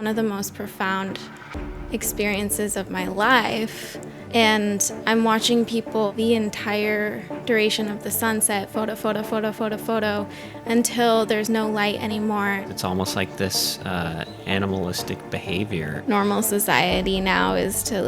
One of the most profound experiences of my life. And I'm watching people the entire duration of the sunset, photo, until there's no light anymore. It's almost like this animalistic behavior. Normal society now is to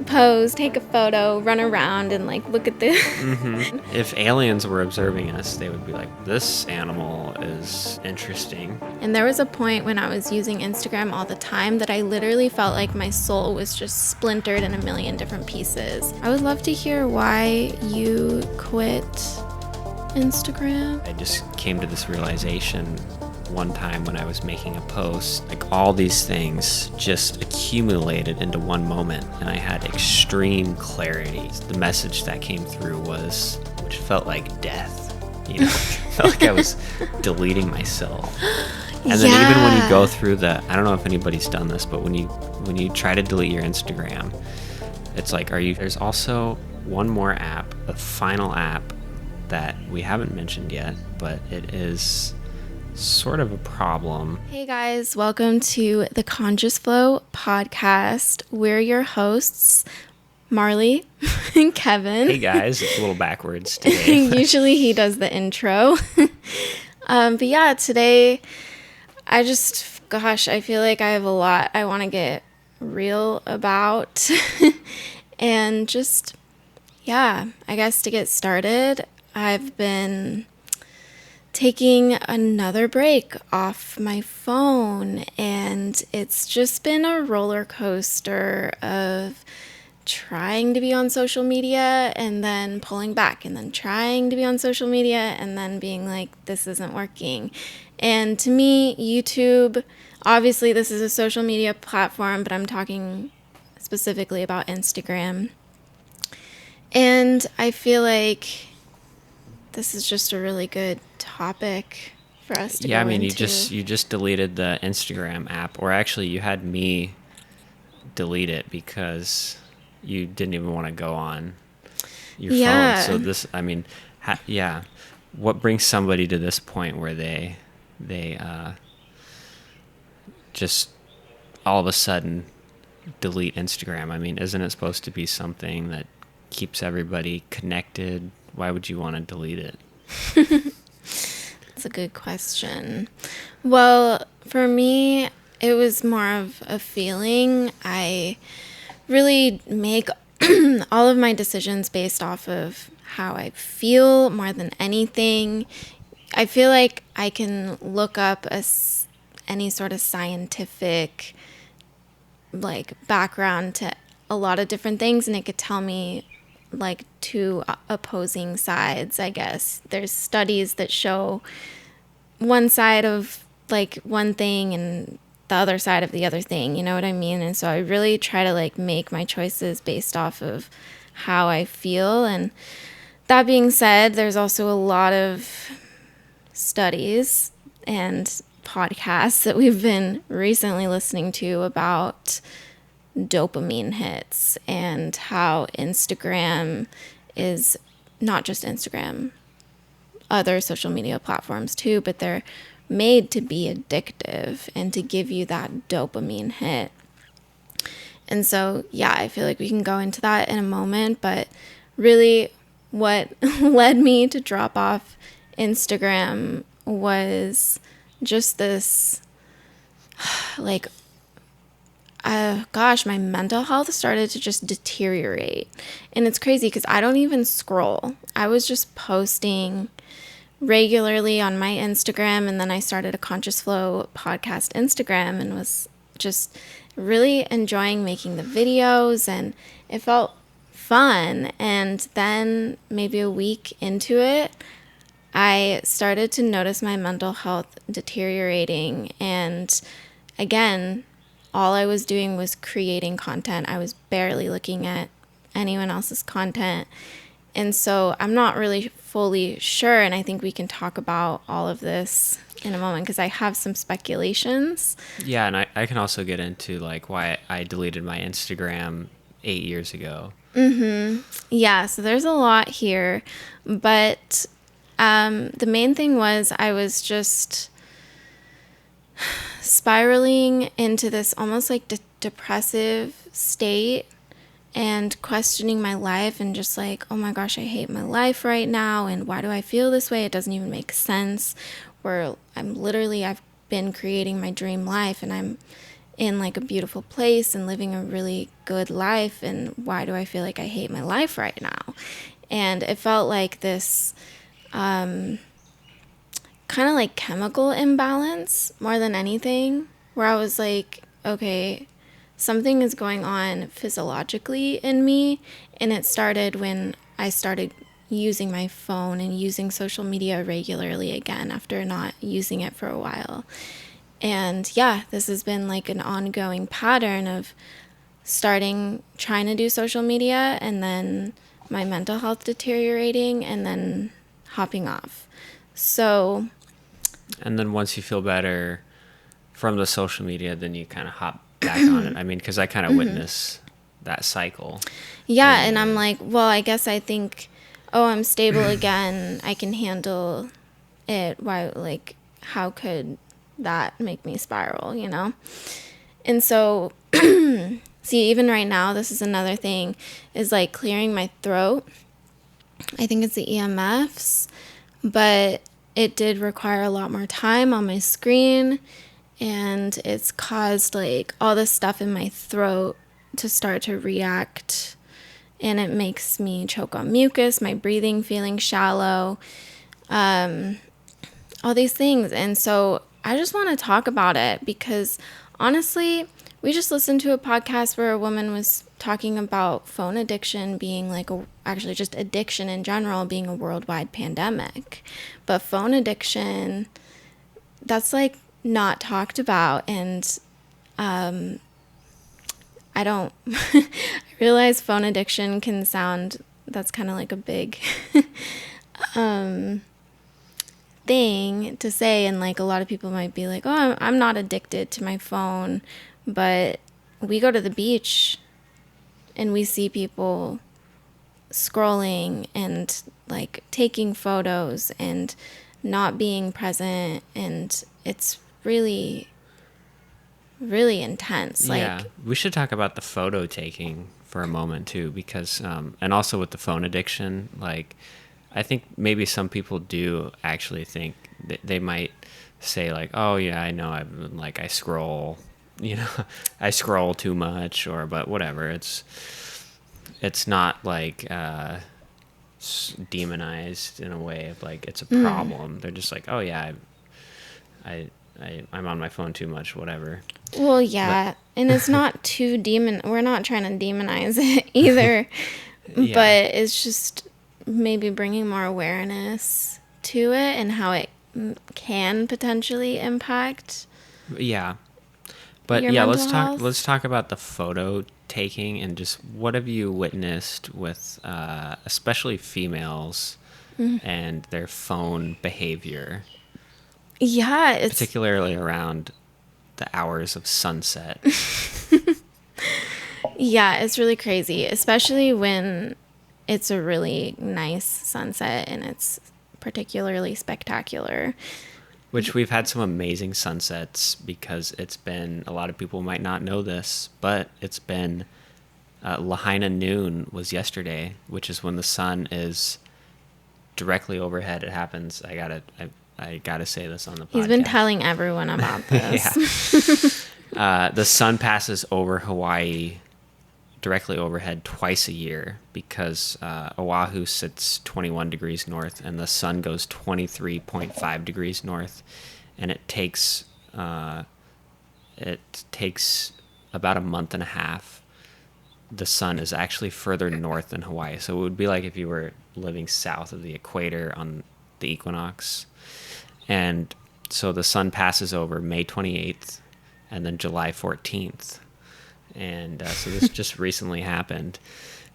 pose, take a photo, run around and look at this. Mm-hmm. If aliens were observing us, they would be like, this animal is interesting. And there was a point when I was using Instagram all the time that I literally felt like my soul was just splintered in a million different pieces. I would love to hear why you quit Instagram. I just came to this realization one time when I was making a post, like all these things just accumulated into one moment, and I had extreme clarity. The message that came through which felt like death, I felt like I was deleting myself. And then even when you go through I don't know if anybody's done this, but when you try to delete your Instagram, it's like, there's also one more app, the final app that we haven't mentioned yet, but it is sort of a problem. Hey guys, welcome to the Conscious Flow podcast. We're your hosts, Marley and Kevin. Hey guys, it's a little backwards today. Usually he does the intro. But yeah, today I feel like I have a lot I want to get real about. And I guess to get started, I've been taking another break off my phone, and it's just been a roller coaster of trying to be on social media and then pulling back, and then trying to be on social media and then being like, this isn't working. And to me, YouTube, obviously this is a social media platform, but I'm talking specifically about Instagram. And I feel like this is just a really good topic for us to go into. You just deleted the Instagram app, or actually you had me delete it because you didn't even want to go on your phone. So what brings somebody to this point where they just all of a sudden delete Instagram? I mean, isn't it supposed to be something that keeps everybody connected? Why would you want to delete it? That's a good question. Well, for me, it was more of a feeling. I really make all of my decisions based off of how I feel more than anything. I feel like I can look up any sort of scientific background to a lot of different things, and it could tell me two opposing sides, I guess. There's studies that show one side of one thing and the other side of the other thing, you know what I mean? And so I really try to make my choices based off of how I feel. And that being said, there's also a lot of studies and podcasts that we've been recently listening to about dopamine hits and how Instagram is not just Instagram, other social media platforms too, but they're made to be addictive and to give you that dopamine hit. And so, I feel like we can go into that in a moment, but really what led me to drop off Instagram was just this my mental health started to just deteriorate. And it's crazy because I don't even scroll. I was just posting regularly on my Instagram, and then I started a Conscious Flow podcast Instagram and was just really enjoying making the videos, and it felt fun. And then maybe a week into it, I started to notice my mental health deteriorating, and again, all I was doing was creating content. I was barely looking at anyone else's content. And so I'm not really fully sure, and I think we can talk about all of this in a moment because I have some speculations. Yeah, and I can also get into why I deleted my Instagram 8 years ago. Mm-hmm. Yeah, so there's a lot here, but the main thing was I was just spiraling into this almost like depressive state and questioning my life and just like, oh my gosh, I hate my life right now. And why do I feel this way? It doesn't even make sense. Where I've been creating my dream life and I'm in like a beautiful place and living a really good life. And why do I feel like I hate my life right now? And it felt like this kind of like chemical imbalance more than anything, where I was like, okay, something is going on physiologically in me. And it started when I started using my phone and using social media regularly again after not using it for a while. And yeah, this has been like an ongoing pattern of trying to do social media and then my mental health deteriorating and then hopping off. So. And then once you feel better from the social media, then you kind of hop back on it. I mean, because I kind of witness that cycle. Yeah, and I'm like, well, I guess I think, oh, I'm stable again. I can handle it. Why, like, how could that make me spiral, you know? And so, see, even right now, this is another thing, is like clearing my throat. I think it's the EMFs, but it did require a lot more time on my screen, and it's caused like all this stuff in my throat to start to react, and it makes me choke on mucus, my breathing feeling shallow, all these things. And so I just want to talk about it because honestly, we just listened to a podcast where a woman was talking about phone addiction being like actually just addiction in general being a worldwide pandemic. But phone addiction, that's like not talked about. And I don't I realize phone addiction can sound, that's kind of like a big thing to say, and like a lot of people might be like, oh, I'm not addicted to my phone, but we go to the beach and we see people scrolling and like taking photos and not being present, and it's really, really intense. Yeah, like we should talk about the photo taking for a moment too, because and also with the phone addiction, like I think maybe some people do actually think that they might say like, oh yeah, I know, I scroll, I scroll too much, but whatever. It's not like demonized in a way of like it's a problem. They're just like, oh yeah, I'm on my phone too much, whatever. Well, yeah, and it's not too we're not trying to demonize it either, Yeah. but it's just maybe bringing more awareness to it and how it can potentially impact. Yeah. But your yeah, mental health. let's talk about the photo taking and just what have you witnessed with especially females and their phone behavior, Yeah, it's particularly around the hours of sunset. yeah, it's really crazy, especially when it's a really nice sunset and it's particularly spectacular. Which we've had some amazing sunsets because it's been, a lot of people might not know this, but it's been Lahaina noon was yesterday, which is when the sun is directly overhead. It happens. I gotta say this on the podcast. He's been telling everyone about this. Yeah. The sun passes over Hawaii directly overhead twice a year because Oahu sits 21 degrees north and the sun goes 23.5 degrees north, and it takes about a month and a half. The sun is actually further north than Hawaii, so it would be like if you were living south of the equator on the equinox. And so the sun passes over May 28th and then July 14th. And so this just recently happened.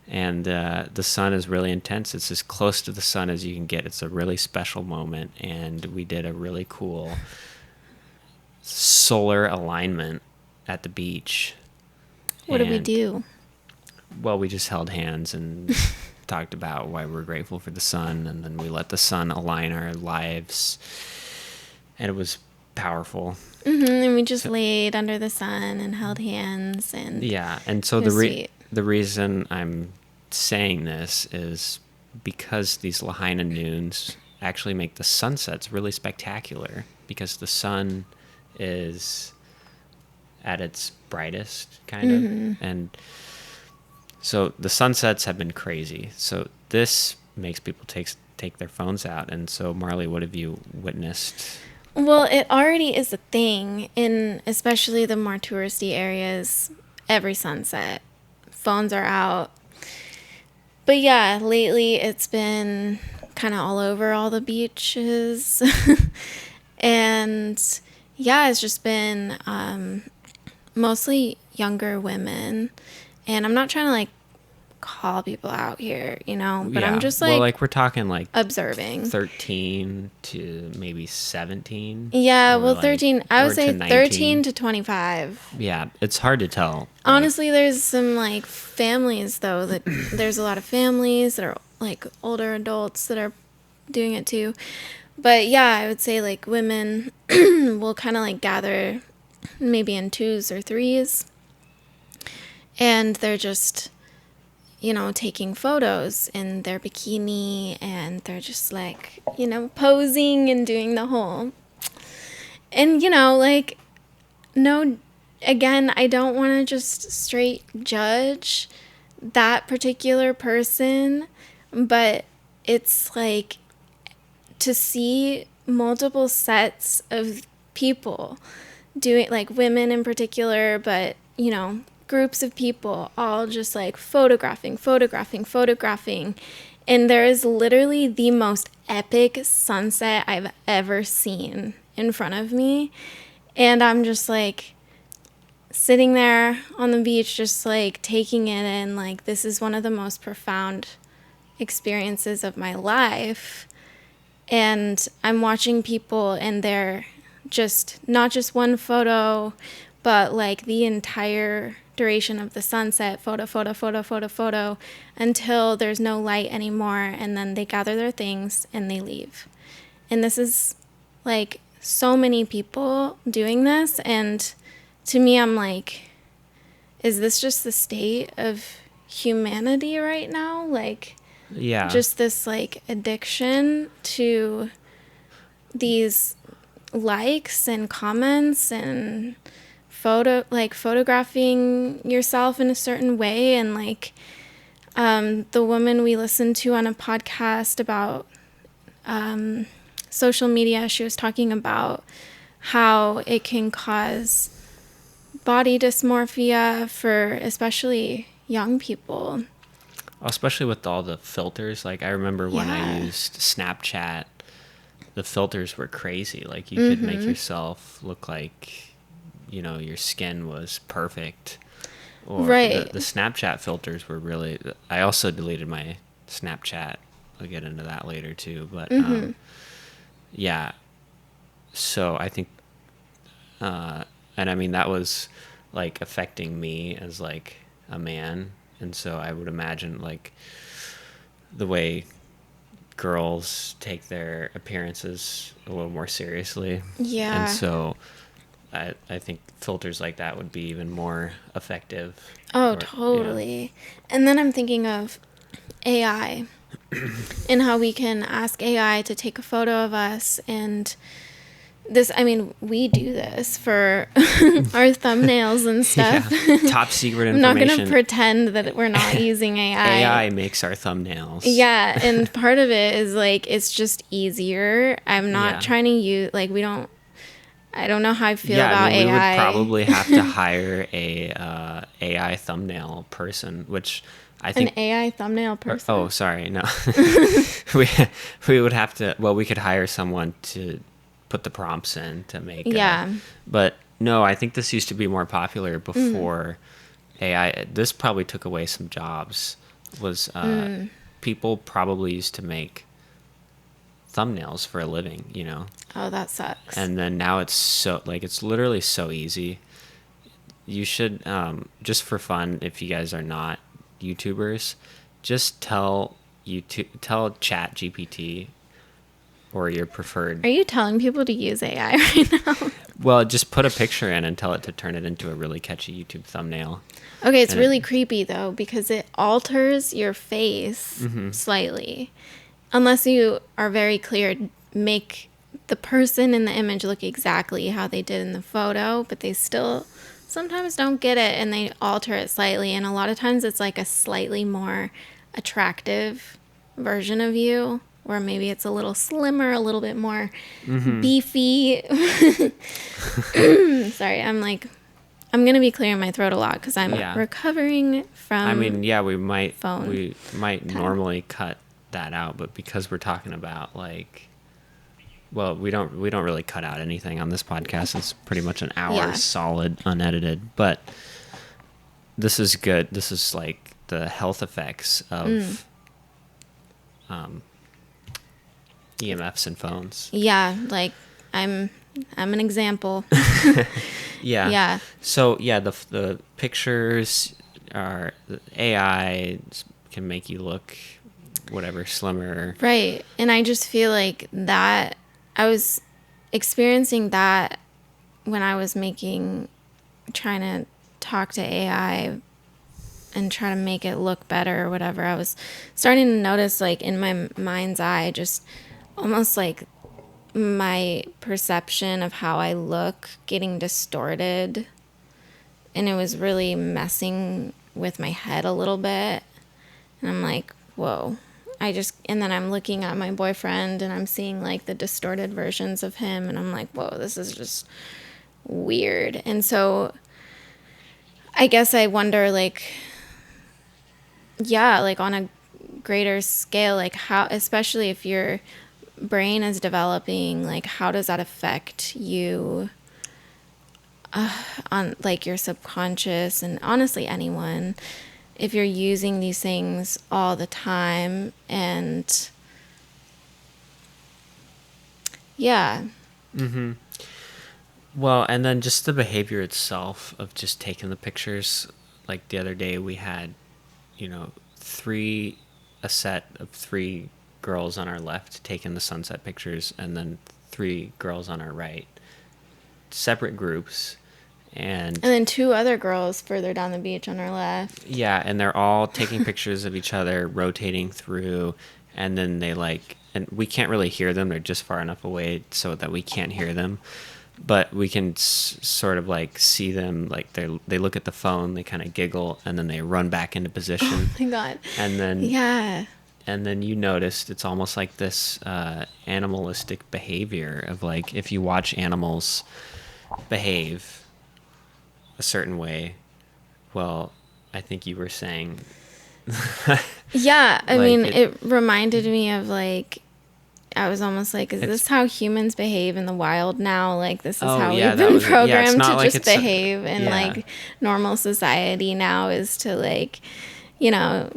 And the sun is really intense. It's as close to the sun as you can get. It's a really special moment. And we did a really cool solar alignment at the beach. What did we do? Well, we just held hands and talked about why we're grateful for the sun. And then we let the sun align our lives. And it was powerful. And we just laid under the sun and held hands, and Yeah, and so it was sweet. the reason I'm saying this is because these Lahaina noons actually make the sunsets really spectacular, because the sun is at its brightest, kind of. And so the sunsets have been crazy. So this makes people take their phones out. And so, Marley, what have you witnessed? Well, it already is a thing in especially the more touristy areas. Every sunset, phones are out. But yeah, lately it's been kind of all over all the beaches. And yeah, it's just been mostly younger women. And I'm not trying to like call people out here, but I'm just like, well, like we're talking like observing 13 to maybe 17. Yeah, or well, like- 13, I would or say to 19. 13 to 25. Yeah, it's hard to tell. Honestly, there's some like families though that there's a lot of families that are like older adults that are doing it too. But yeah, I would say like women will kind of like gather maybe in twos or threes, and they're just taking photos in their bikini, and they're just like, posing and doing the whole. And, like, no, again, I don't want to just straight judge that particular person, but it's like to see multiple sets of people doing, like women in particular, but, groups of people all just like photographing. And there is literally the most epic sunset I've ever seen in front of me. And I'm just like sitting there on the beach, just like taking it in. Like, this is one of the most profound experiences of my life. And I'm watching people, and they're just not just one photo, but like the entire duration of the sunset, photo, until there's no light anymore, and then they gather their things and they leave. And this is like so many people doing this, and to me, I'm like, is this just the state of humanity right now? Like, Yeah. just this like addiction to these likes and comments and photographing yourself in a certain way. And like the woman we listened to on a podcast about social media, she was talking about how it can cause body dysmorphia for especially young people. Especially with all the filters. Like, I remember when I Yeah. used Snapchat, the filters were crazy. Like, you could make yourself look like, your skin was perfect. Or Right. the Snapchat filters were really... I also deleted my Snapchat. I'll get into that later, too. But, yeah. So, I think... and, I mean, that was, like, affecting me as, like, a man. And so I would imagine, like, the way girls take their appearances a little more seriously. Yeah. And so I think filters like that would be even more effective. Oh, totally. And then I'm thinking of AI and how we can ask AI to take a photo of us. And this, I mean, we do this for our thumbnails and stuff. Yeah. Top secret I'm not information. going to pretend that we're not using AI. AI makes our thumbnails. Yeah, and part of it is like it's just easier. I'm not trying to use I don't know how I feel about we AI. would probably have to hire a AI thumbnail person, which I think An AI thumbnail person. Oh, sorry, no. we would have to. Well, we could hire someone to put the prompts in to make. But no, I think this used to be more popular before AI. This probably took away some jobs. People probably used to make thumbnails for a living, Oh, that sucks. And then now it's it's literally so easy. You should, just for fun, if you guys are not YouTubers, just tell ChatGPT or your preferred. Are you telling people to use AI right now? Well, just put a picture in and tell it to turn it into a really catchy YouTube thumbnail. Okay, it's And really creepy though because it alters your face slightly. Unless you are very clear, make the person in the image look exactly how they did in the photo, but they still sometimes don't get it and they alter it slightly. And a lot of times it's like a slightly more attractive version of you, or maybe it's a little slimmer, a little bit more beefy. Sorry, I'm gonna be clearing my throat a lot because I'm recovering from. I mean, yeah, we might phone normally cut that out, but because we're talking about like, well, we don't really cut out anything on this podcast. It's pretty much an hour solid, unedited. But this is good. This is like the health effects of EMFs and phones. Yeah, like I'm an example. Yeah. So yeah, the pictures are the AI can make you look whatever slimmer. Right. And I just feel like that I was experiencing that when I was trying to talk to AI and try to make it look better or whatever. I was starting to notice like in my mind's eye just almost like my perception of how I look getting distorted, and it was really messing with my head a little bit. And I'm like, whoa. And then I'm looking at my boyfriend and I'm seeing like the distorted versions of him, and I'm like, whoa, this is just weird. And so I guess I wonder like, yeah, like on a greater scale, like how, especially if your brain is developing, like how does that affect you on like your subconscious, and honestly anyone, if you're using these things all the time. And yeah. Well, and then just the behavior itself of just taking the pictures. Like the other day we had, a set of 3 girls on our left taking the sunset pictures, and then 3 girls on our right, separate groups, and then 2 other girls further down the beach on our left. Yeah, and they're all taking pictures of each other, rotating through, and then and we can't really hear them. They're just far enough away so that we can't hear them, but we can sort of like see them. Like they look at the phone, they kind of giggle, and then they run back into position. Oh my God. And then yeah. And then you noticed it's almost like this animalistic behavior of like if you watch animals behave a certain way, well, I think you were saying. Yeah, I mean, it reminded me of like, I was almost like, is this how humans behave in the wild now? Like, this is how we've been programmed to like just behave in like normal society now, is to like,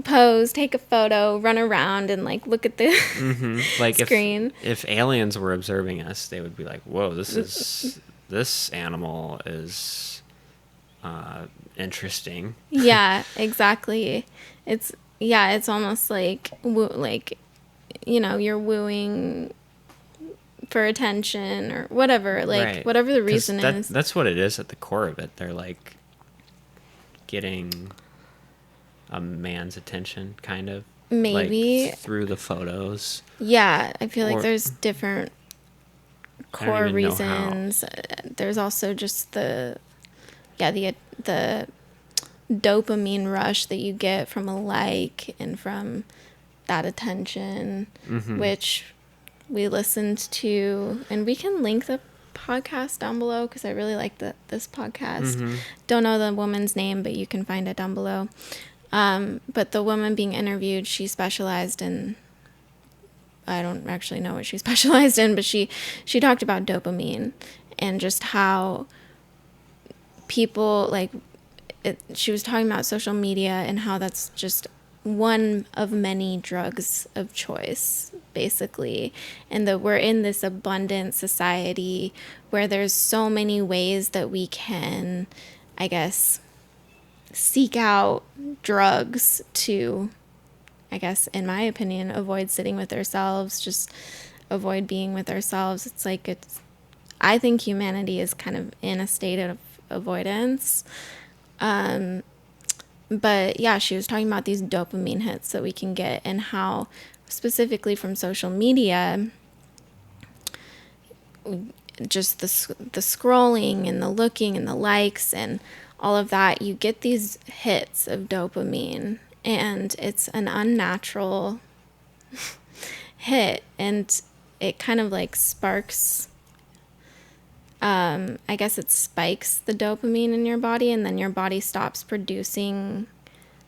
pose, take a photo, run around, and like look at the like screen. If aliens were observing us, they would be like, "Whoa, this animal is interesting." Yeah, exactly. It's almost like you're wooing for attention or whatever, like whatever the reason is. That's what it is at the core of it. They're like getting a man's attention, kind of. Maybe. Like, through the photos. Yeah, I feel like there's different core reasons. There's also just the dopamine rush that you get from a like and from that attention, which we listened to, and we can link the podcast down below because I really like this podcast. Don't know the woman's name, but you can find it down below. But the woman being interviewed, she specialized in, I don't actually know what she specialized in, but she talked about dopamine and just how people she was talking about social media and how that's just one of many drugs of choice, basically. And that we're in this abundant society where there's so many ways that we can, I guess, seek out drugs to, I guess, in my opinion, avoid sitting with ourselves, just avoid being with ourselves. It's like I think humanity is kind of in a state of avoidance. But yeah, she was talking about these dopamine hits that we can get, and how specifically from social media, just the scrolling and the looking and the likes and all of that, you get these hits of dopamine, and it's an unnatural hit, and it kind of like sparks, I guess it spikes the dopamine in your body, and then your body stops producing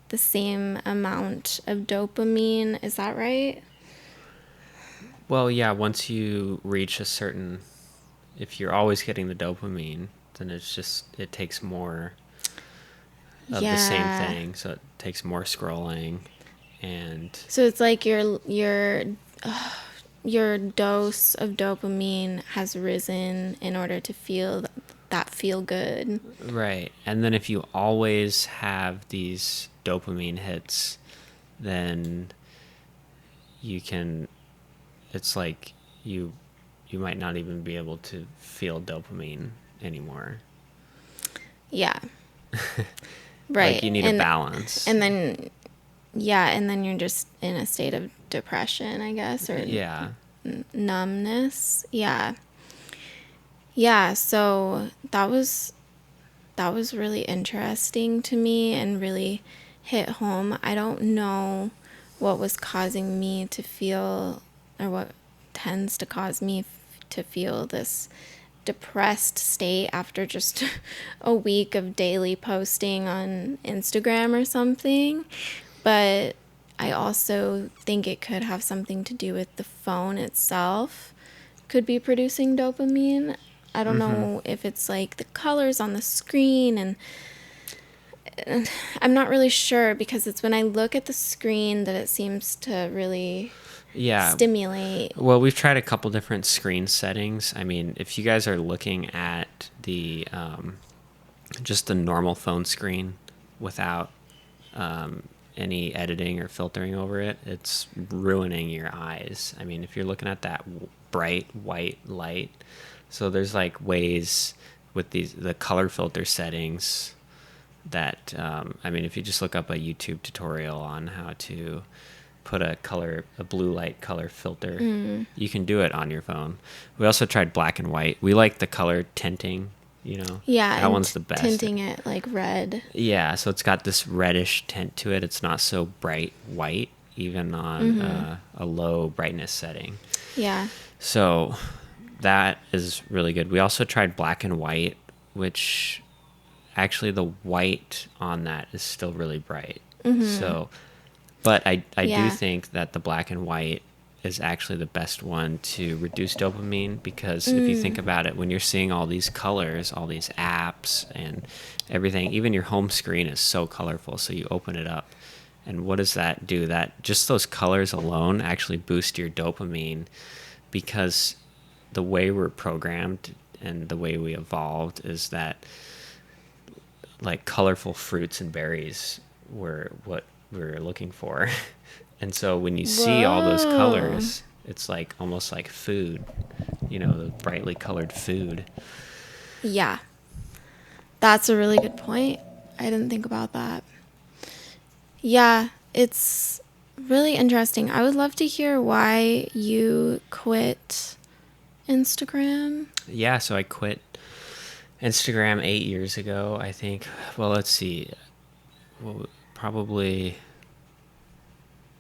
the same amount of dopamine. Is that right? Well, yeah, once you reach a certain, if you're always getting the dopamine, then it takes more of the same thing. So it takes more scrolling, and so it's like your dose of dopamine has risen in order to feel that feel good. right. And then if you always have these dopamine hits, then it's like you might not even be able to feel dopamine anymore. Yeah. Right. Like you need a balance. And then you're just in a state of depression, I guess, or numbness. Yeah. Yeah, so that was really interesting to me and really hit home. I don't know what was causing me to feel, or what tends to cause me to feel this depressed state after just a week of daily posting on Instagram or something. But I also think it could have something to do with the phone itself could be producing dopamine. I don't know if it's like the colors on the screen, and I'm not really sure, because it's when I look at the screen that it seems to really stimulate. Well, we've tried a couple different screen settings. I mean, if you guys are looking at the just the normal phone screen without any editing or filtering over it, it's ruining your eyes. I mean, if you're looking at that bright white light, so there's like ways with the color filter settings that I mean, if you just look up a YouTube tutorial on how to put a blue light color filter, you can do it on your phone. We also tried black and white. We like the color tinting, Yeah, that one's the best. Tinting it like red. Yeah, so it's got this reddish tint to it. It's not so bright white, even on a low brightness setting. Yeah. So that is really good. We also tried black and white, which actually the white on that is still really bright. So, but I do think that the black and white is actually the best one to reduce dopamine, because if you think about it, when you're seeing all these colors, all these apps and everything, even your home screen is so colorful. So you open it up, and what does that do? That just those colors alone actually boost your dopamine, because the way we're programmed and the way we evolved is that like colorful fruits and berries were what we were looking for. And so when you see all those colors, it's like almost like food, the brightly colored food. Yeah. That's a really good point. I didn't think about that. Yeah, it's really interesting. I would love to hear why you quit Instagram. Yeah, so I quit Instagram 8 years ago, I think. Well, let's see. Well, probably,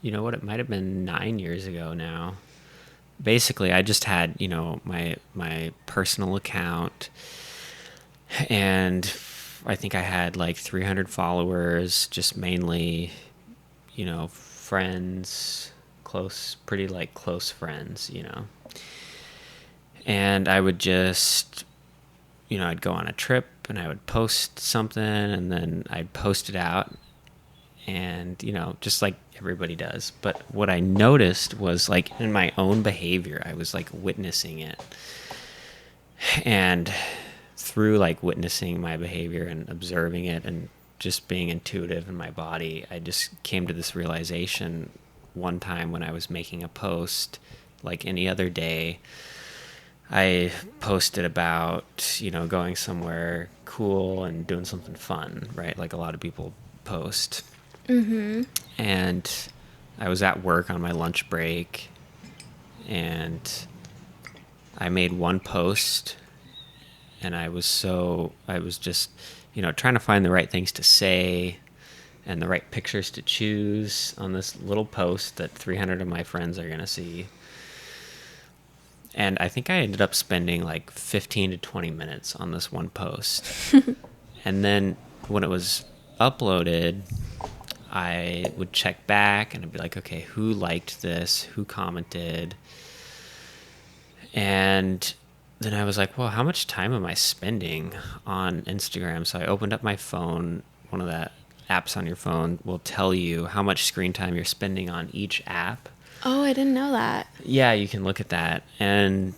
it might have been 9 years ago now. Basically, I just had, my personal account, and I think I had like 300 followers, just mainly, friends, pretty like close friends, And I would just, I'd go on a trip and I would post something, and then I'd post it out, and, just like everybody does. But what I noticed was, like, in my own behavior, I was like witnessing it. And through like witnessing my behavior and observing it and just being intuitive in my body, I just came to this realization one time when I was making a post, like any other day, I posted about, going somewhere cool and doing something fun, right? Like a lot of people post. Mm-hmm. And I was at work on my lunch break, and I made one post, and I was just, trying to find the right things to say and the right pictures to choose on this little post that 300 of my friends are going to see. And I think I ended up spending like 15 to 20 minutes on this one post. And then when it was uploaded, I would check back and I'd be like, okay, who liked this? Who commented? And then I was like, well, how much time am I spending on Instagram? So I opened up my phone. One of the apps on your phone will tell you how much screen time you're spending on each app. Oh, I didn't know that. Yeah, you can look at that. And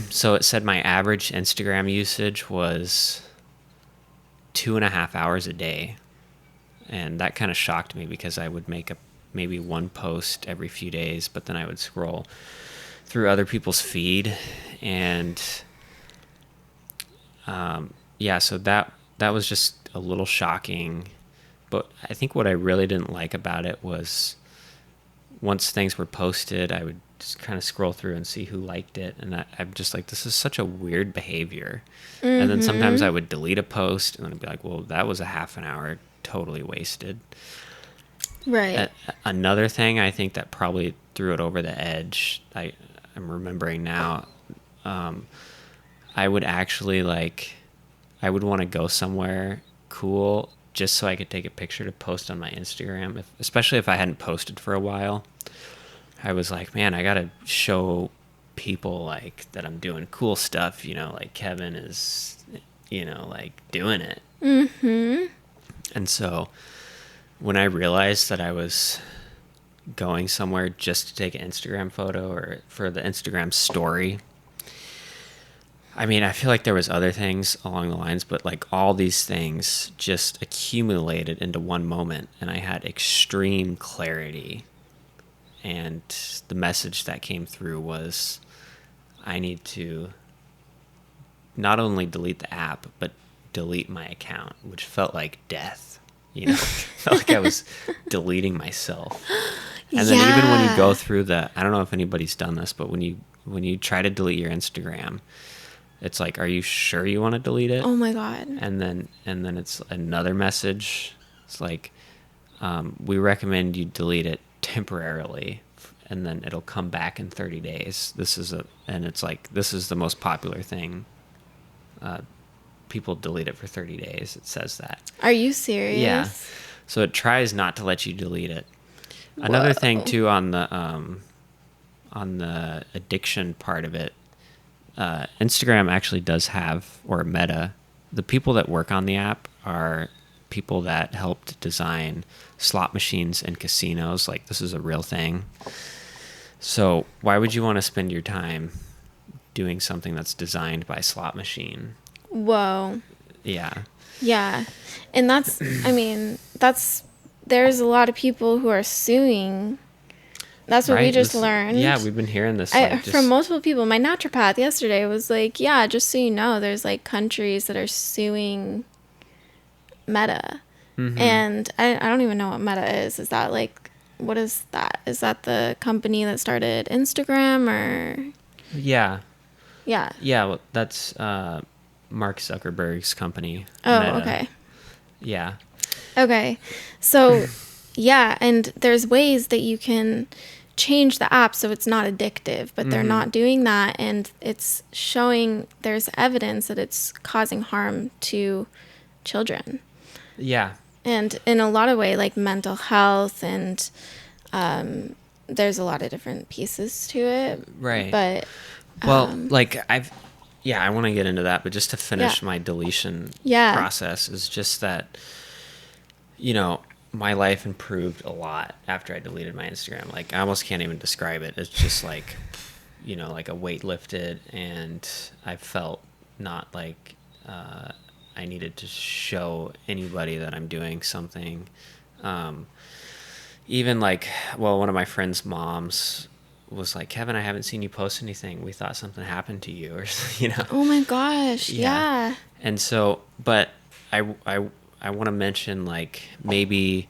so it said my average Instagram usage was 2.5 hours a day. And that kind of shocked me because I would make maybe one post every few days, but then I would scroll through other people's feed. And so that was just a little shocking. But I think what I really didn't like about it was once things were posted, I would just kind of scroll through and see who liked it. And I'm just like, this is such a weird behavior. Mm-hmm. And then sometimes I would delete a post and then I'd be like, well, that was a half an hour totally wasted. Right. Another thing I think that probably threw it over the edge, I'm remembering now, I would actually I would want to go somewhere cool just so I could take a picture to post on my Instagram, especially if I hadn't posted for a while. I was like, man, I got to show people that I'm doing cool stuff, like Kevin is, doing it. Mm-hmm. And so when I realized that I was going somewhere just to take an Instagram photo or for the Instagram story, I mean, I feel like there was other things along the lines, but all these things just accumulated into one moment, and I had extreme clarity. And the message that came through was, I need to not only delete the app, but delete my account, which felt like death. Felt like I was deleting myself. And then even when you go through I don't know if anybody's done this, but when you try to delete your Instagram, it's like, are you sure you want to delete it? Oh my God. And then it's another message. It's like, we recommend you delete it temporarily, and then it'll come back in 30 days. And it's like, this is the most popular thing. People delete it for 30 days. It says that. Are you serious? Yeah. So it tries not to let you delete it. Whoa. Another thing too on the addiction part of it, Instagram actually does have, or Meta, the people that work on the app are people that helped design slot machines and casinos. This is a real thing. So why would you want to spend your time doing something that's designed by slot machine? Whoa. Yeah. Yeah. And there's a lot of people who are suing. That's what we just learned. Yeah, we've been hearing this. From multiple people. My naturopath yesterday was like, yeah, just so you know, there's countries that are suing Meta. Mm-hmm. And I don't even know what Meta is. Is that what is that? Is that the company that started Instagram or? Yeah. Yeah. Yeah, well, that's Mark Zuckerberg's company. Oh, Meta. Okay. Yeah. Okay. So, yeah, and there's ways that you can change the app so it's not addictive, but they're not doing that, and it's showing there's evidence that it's causing harm to children. Yeah. And in a lot of ways, mental health, and there's a lot of different pieces to it. Right. But well, I want to get into that, but just to finish my deletion process is just that, my life improved a lot after I deleted my Instagram. I almost can't even describe it. It's just a weight lifted, and I felt not like I needed to show anybody that I'm doing something. Even one of my friend's moms was like, Kevin, I haven't seen you post anything. We thought something happened to you, or you know. Oh my gosh. Yeah. And so, but I want to mention like maybe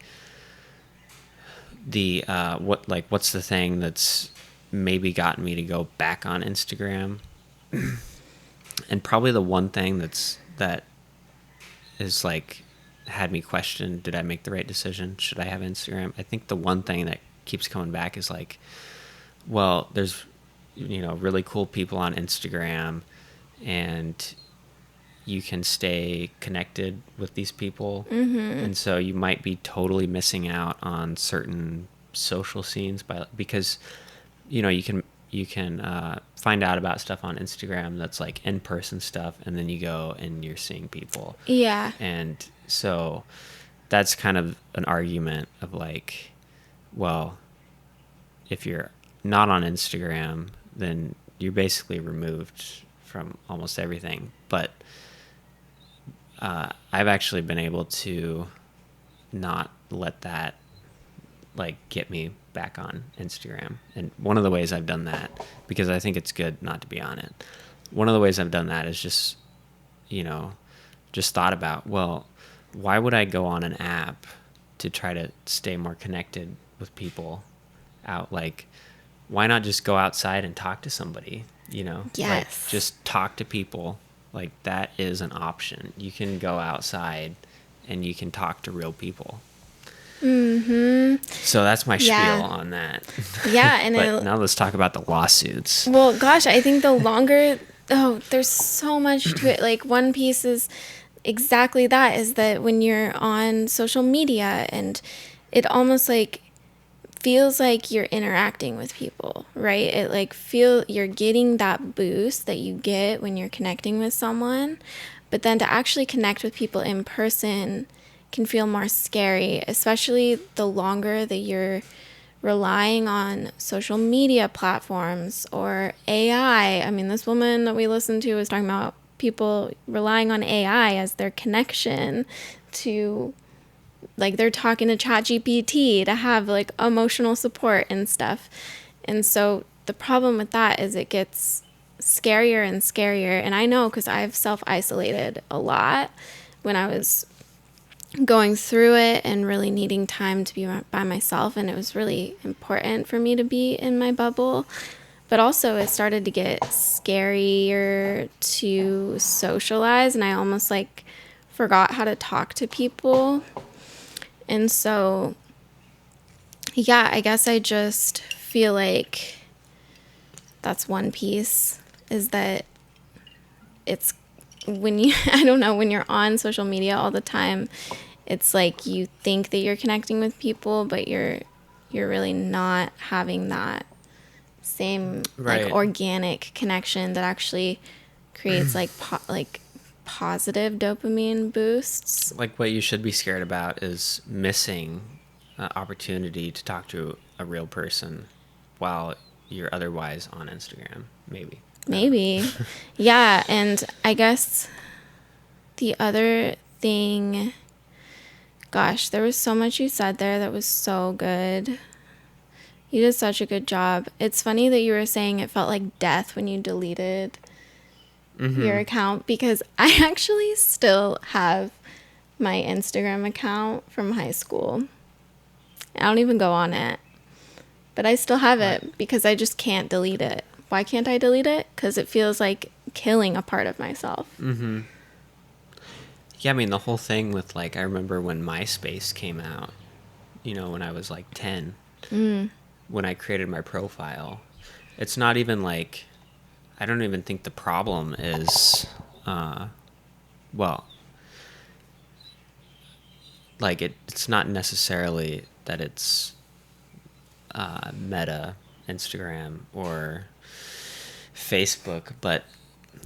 the what's the thing that's maybe gotten me to go back on Instagram, and probably the one thing that is like had me question, did I make the right decision? Should I have Instagram? I think the one thing that keeps coming back is like, well, there's, you know, really cool people on Instagram, and you can stay connected with these people. And so you might be totally missing out on certain social scenes because, you know, you can find out about stuff on Instagram that's like in-person stuff, and then you go and you're seeing people. Yeah. And so that's kind of an argument of like, well, if you're not on Instagram, then you're basically removed from almost everything. But I've actually been able to not let that like get me back on Instagram. And one of the ways I've done that, because I think it's good not to be on it, one of the ways I've done that is just, you know, just thought about, well, why would I go on an app to try to stay more connected with people out? Like, why not just go outside and talk to somebody, you know? Yes. Like, just talk to people. Like, that is an option. You can go outside and you can talk to real people. So that's my spiel on that. Yeah. And but now let's talk about the lawsuits. well, gosh, I think the longer, there's so much to it. Like, one piece is exactly that, is that when you're on social media and it almost like feels like you're interacting with people, right? It like you're getting that boost that you get when you're connecting with someone, but then to actually connect with people in person can feel more scary, especially the longer that you're relying on social media platforms or AI. I mean, this woman that we listened to was talking about people relying on AI as their connection to, like, they're talking to ChatGPT to have like emotional support and stuff. And so the problem with that is it gets scarier and scarier. And I know, because I've self-isolated a lot when I was going through it and really needing time to be by myself, and it was really important for me to be in my bubble. But also it started to get scarier to socialize, and I almost like forgot how to talk to people. And so, yeah, I guess I just feel like that's one piece, is that it's when you, I don't know, when you're on social media all the time, it's like you think that you're connecting with people, but you're really not having that same like organic connection that actually creates like positive dopamine boosts. Like, what you should be scared about is missing an opportunity to talk to a real person while you're otherwise on Instagram, maybe. Yeah. And I guess the other thing, gosh, there was so much you said there that was so good. You did such a good job. It's funny that you were saying it felt like death when you deleted your account, because I actually still have my Instagram account from high school. I don't even go on it, but I still have it because I just can't delete it. Why can't I delete it? Because it feels like killing a part of myself. Yeah, I mean, the whole thing with, like, I remember when MySpace came out, you know, when I was like 10, when I created my profile, it's not even like, I don't even think the problem is, well, like, it's not necessarily that it's Meta, Instagram, or Facebook, but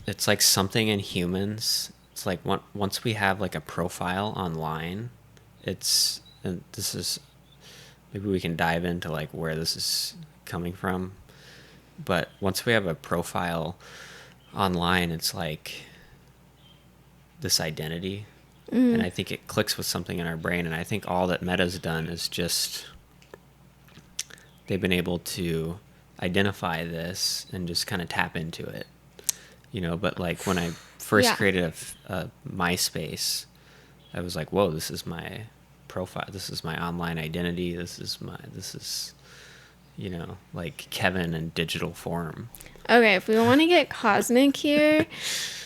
it's like something in humans. It's like once we have like a profile online, and this is, maybe we can dive into like where this is coming from, but once we have a profile online, it's like this identity, and I think it clicks with something in our brain. And I think all that Meta's done is just, they've been able to identify this and just kind of tap into it, but like when I first created a MySpace, I was like, whoa, this is my profile, this is my online identity, this is like Kevin in digital form. Okay, if we want to get cosmic here,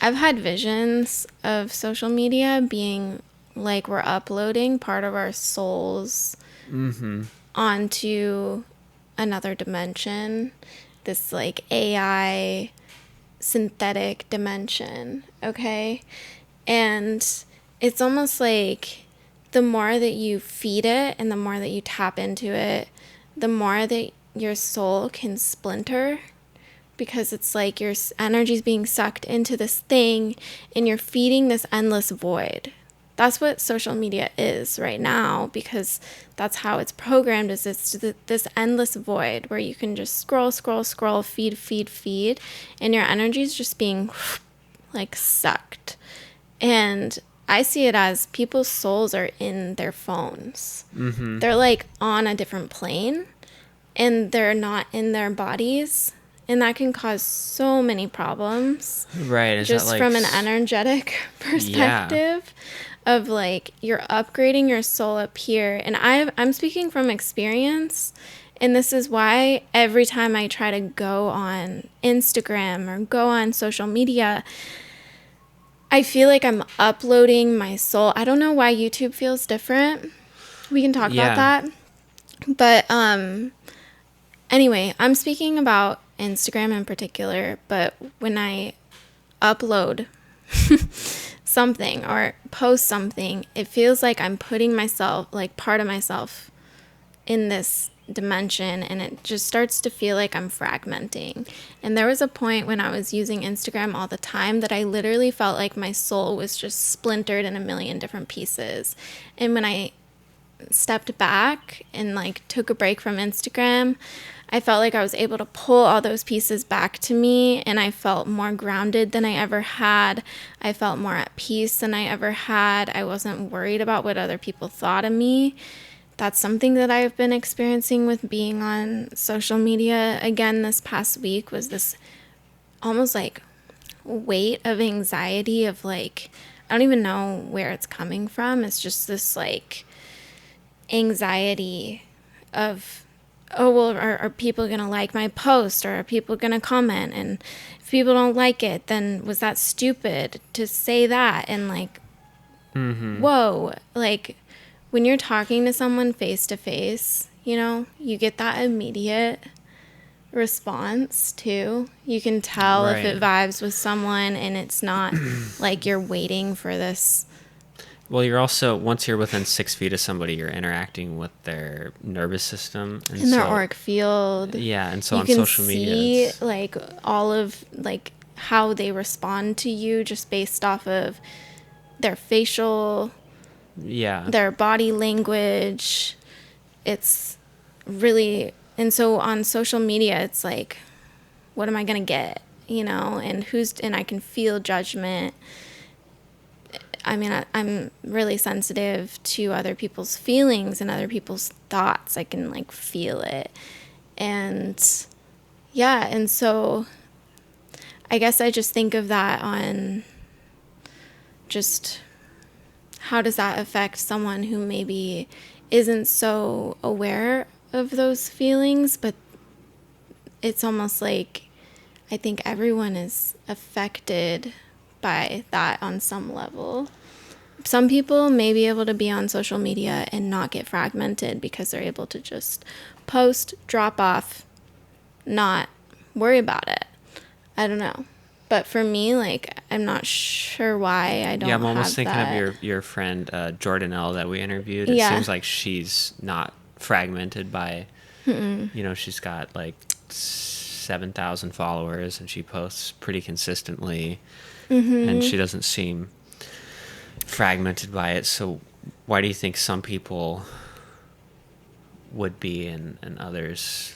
I've had visions of social media being like we're uploading part of our souls onto another dimension, this like AI synthetic dimension, okay? And it's almost like the more that you feed it and the more that you tap into it, the more that your soul can splinter, because it's like your energy's being sucked into this thing and you're feeding this endless void. That's what social media is right now, because that's how it's programmed, is it's this endless void where you can just scroll, feed, and your energy's just being like sucked. And I see it as people's souls are in their phones. They're like on a different plane and they're not in their bodies. And that can cause so many problems. Right. Is just that like, from an energetic perspective of like you're upgrading your soul up here. And I'm speaking from experience. And this is why every time I try to go on Instagram or go on social media, I feel like I'm uploading my soul. I don't know why YouTube feels different. We can talk about that. But anyway, I'm speaking about Instagram in particular, but when I upload something or post something, it feels like I'm putting myself, like part of myself, in this dimension, and it just starts to feel like I'm fragmenting. And there was a point when I was using Instagram all the time that I literally felt like my soul was just splintered in a million different pieces. And when I stepped back and like took a break from Instagram, I felt like I was able to pull all those pieces back to me, and I felt more grounded than I ever had. I felt more at peace than I ever had. I wasn't worried about what other people thought of me. That's something that I've been experiencing with being on social media again this past week, was this almost like weight of anxiety of like, I don't even know where it's coming from. It's just this like anxiety of, oh, well, are people going to like my post, or are people going to comment? And if people don't like it, then was that stupid to say that? And like, whoa, like when you're talking to someone face to face, you get that immediate response too. You can tell if it vibes with someone, and it's not like you're waiting for this. Well, you're also, once you're within 6 feet of somebody, you're interacting with their nervous system. And in their auric field. Yeah, and so on social media, you can see like all of like how they respond to you just based off of their facial, their body language. It's really, and so on social media, it's like, what am I gonna get? And I can feel judgment. I mean, I'm really sensitive to other people's feelings and other people's thoughts. I can like feel it. And so I guess I just think of that on just how does that affect someone who maybe isn't so aware of those feelings, but it's almost like I think everyone is affected by that on some level. Some people may be able to be on social media and not get fragmented because they're able to just post, drop off, not worry about it. I don't know. But for me, like, I'm not sure why I don't have that. Yeah, I'm almost thinking of your friend Jordan L. that we interviewed. It seems like she's not fragmented by, she's got like 7,000 followers and she posts pretty consistently. And she doesn't seem fragmented by it. So why do you think some people would be and others?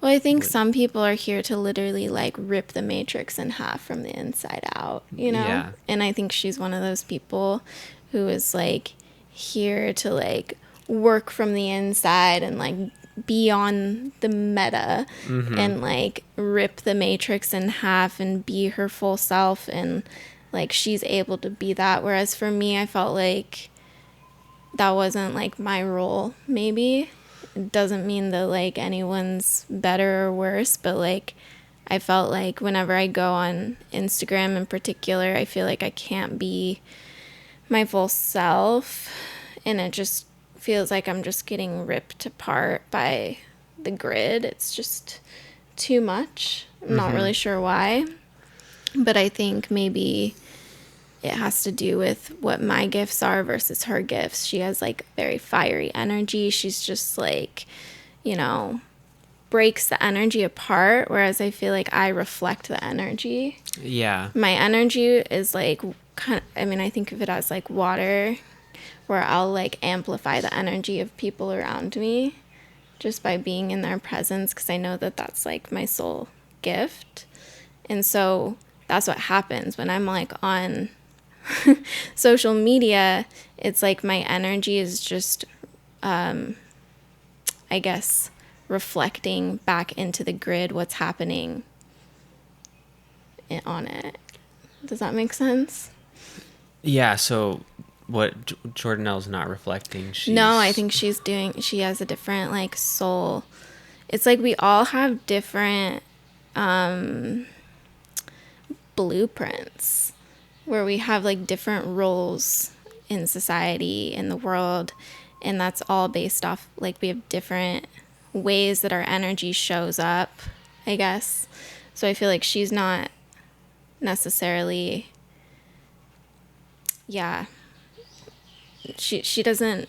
Well, I think some people are here to literally like rip the matrix in half from the inside out, Yeah. And I think she's one of those people who is like here to like work from the inside and like be on the meta and like rip the matrix in half and be her full self, and like she's able to be that, whereas for me I felt like that wasn't like my role. Maybe it doesn't mean that like anyone's better or worse, but like I felt like whenever I go on Instagram in particular, I feel like I can't be my full self, and it just feels like I'm just getting ripped apart by the grid. It's just too much. I'm not really sure why, but I think maybe it has to do with what my gifts are versus her gifts. She has like very fiery energy. She's just like, you know, breaks the energy apart, whereas I feel like I reflect the energy. Yeah. My energy is like kind of, I mean, I think of it as like water, where I'll like amplify the energy of people around me just by being in their presence, because I know that that's like my soul gift. And so that's what happens when I'm like on social media. It's like my energy is just I guess reflecting back into the grid what's happening on it. Does that make sense? Yeah, so what Jordanelle's not reflecting, No, I think she has a different like soul. It's like we all have different blueprints where we have like different roles in society, in the world, and that's all based off like we have different ways that our energy shows up, I guess. So I feel like she's not necessarily, yeah, she doesn't